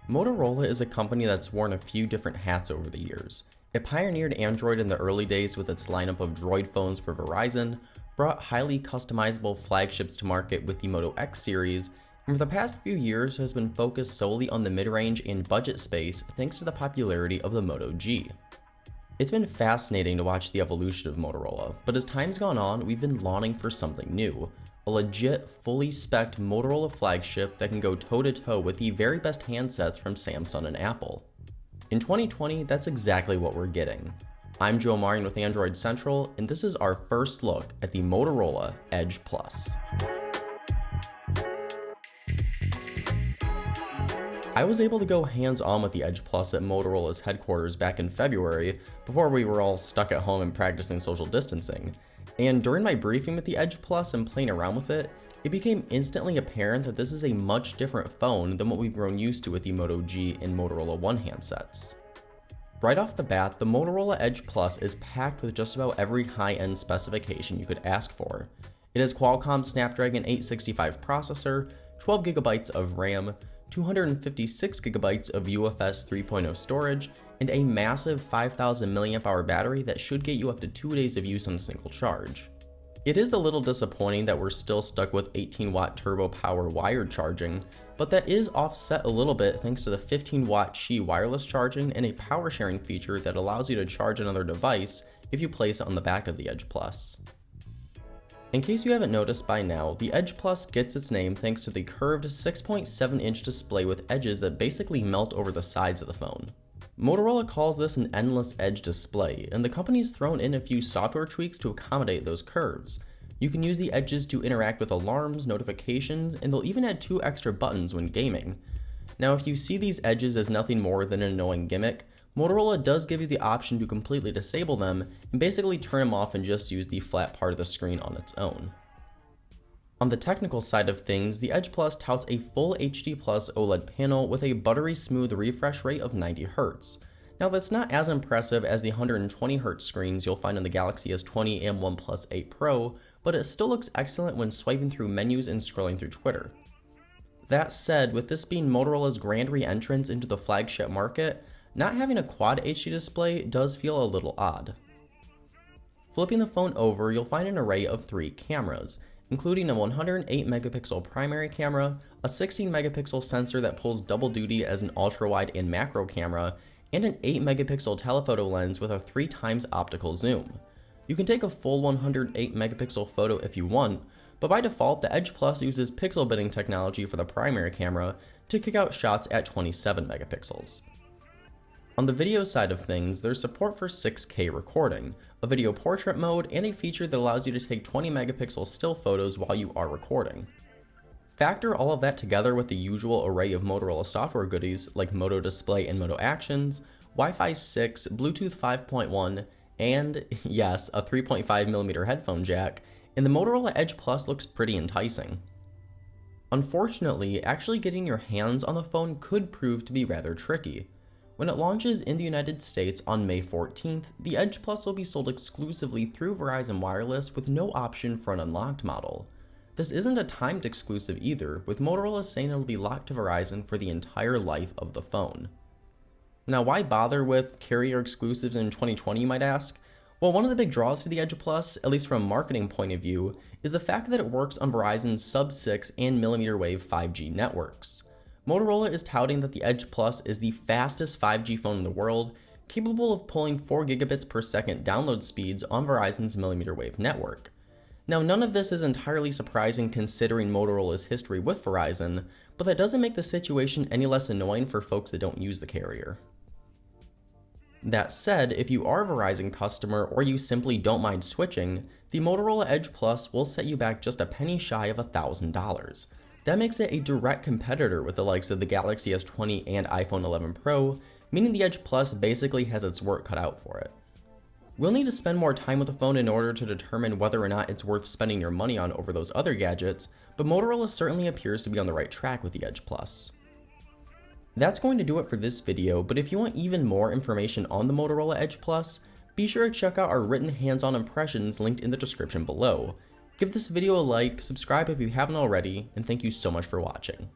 Motorola is a company that's worn a few different hats over the years. It pioneered Android in the early days with its lineup of Droid phones for Verizon, brought highly customizable flagships to market with the Moto X series, and for the past few years has been focused solely on the mid-range and budget space thanks to the popularity of the Moto G. It's been fascinating to watch the evolution of Motorola, but as time's gone on, we've been longing for something new. A legit, fully spec'd Motorola flagship that can go toe-to-toe with the very best handsets from Samsung and Apple. In 2020, that's exactly what we're getting. I'm Joe Marion with Android Central, and this is our first look at the Motorola Edge Plus. I was able to go hands-on with the Edge Plus at Motorola's headquarters back in February, before we were all stuck at home and practicing social distancing. And during my briefing with the Edge Plus and playing around with it, it became instantly apparent that this is a much different phone than what we've grown used to with the Moto G and Motorola One handsets. Right off the bat, the Motorola Edge Plus is packed with just about every high-end specification you could ask for. It has Qualcomm's Snapdragon 865 processor, 12GB of RAM, 256GB of UFS 3.0 storage, and a massive 5000 mAh battery that should get you up to 2 days of use on a single charge. It is a little disappointing that we're still stuck with 18-watt turbo power wired charging, but that is offset a little bit thanks to the 15-watt Qi wireless charging and a power sharing feature that allows you to charge another device if you place it on the back of the Edge Plus. In case you haven't noticed by now, the Edge Plus gets its name thanks to the curved 6.7-inch display with edges that basically melt over the sides of the phone. Motorola calls this an endless edge display, and the company's thrown in a few software tweaks to accommodate those curves. You can use the edges to interact with alarms, notifications, and they'll even add 2 extra buttons when gaming. Now, if you see these edges as nothing more than an annoying gimmick, Motorola does give you the option to completely disable them and basically turn them off and just use the flat part of the screen on its own. On the technical side of things, the Edge Plus touts a full HD Plus OLED panel with a buttery smooth refresh rate of 90Hz. Now that's not as impressive as the 120Hz screens you'll find on the Galaxy S20 and OnePlus 8 Pro, but it still looks excellent when swiping through menus and scrolling through Twitter. That said, with this being Motorola's grand re-entrance into the flagship market, not having a quad HD display does feel a little odd. Flipping the phone over, you'll find an array of 3 cameras, including a 108-megapixel primary camera, a 16-megapixel sensor that pulls double duty as an ultra-wide and macro camera, and an 8-megapixel telephoto lens with a 3x optical zoom. You can take a full 108-megapixel photo if you want, but by default, the Edge Plus uses pixel binning technology for the primary camera to kick out shots at 27 megapixels. On the video side of things, there's support for 6K recording, a video portrait mode, and a feature that allows you to take 20 megapixel still photos while you are recording. Factor all of that together with the usual array of Motorola software goodies like Moto Display and Moto Actions, Wi-Fi 6, Bluetooth 5.1, and, yes, a 3.5mm headphone jack, and the Motorola Edge Plus looks pretty enticing. Unfortunately, actually getting your hands on the phone could prove to be rather tricky. When it launches in the United States on May 14th, the Edge Plus will be sold exclusively through Verizon Wireless with no option for an unlocked model. This isn't a timed exclusive either, with Motorola saying it'll be locked to Verizon for the entire life of the phone. Now, why bother with carrier exclusives in 2020, you might ask? Well, one of the big draws to the Edge Plus, at least from a marketing point of view, is the fact that it works on Verizon's sub-6 and millimeter wave 5G networks. Motorola is touting that the Edge Plus is the fastest 5G phone in the world, capable of pulling 4 gigabits per second download speeds on Verizon's millimeter wave network. Now, none of this is entirely surprising considering Motorola's history with Verizon, but that doesn't make the situation any less annoying for folks that don't use the carrier. That said, if you are a Verizon customer or you simply don't mind switching, the Motorola Edge Plus will set you back just a penny shy of $1,000. That makes it a direct competitor with the likes of the Galaxy S20 and iPhone 11 Pro, meaning the Edge Plus basically has its work cut out for it. We'll need to spend more time with the phone in order to determine whether or not it's worth spending your money on over those other gadgets, but Motorola certainly appears to be on the right track with the Edge Plus. That's going to do it for this video, but if you want even more information on the Motorola Edge Plus, be sure to check out our written hands-on impressions linked in the description below. Give this video a like, subscribe if you haven't already, and thank you so much for watching.